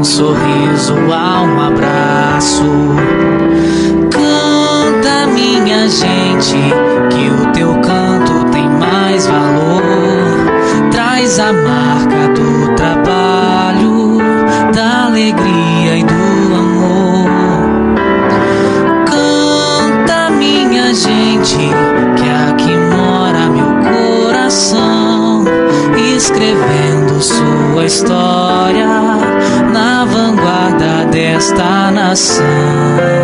um sorriso, a um abraço. Canta, minha gente, que o teu canto tem mais valor. Traz a marca do trabalho, da alegria e do amor. Canta, minha gente, que aqui mora meu coração, escrevendo sua história na vanguarda desta nação.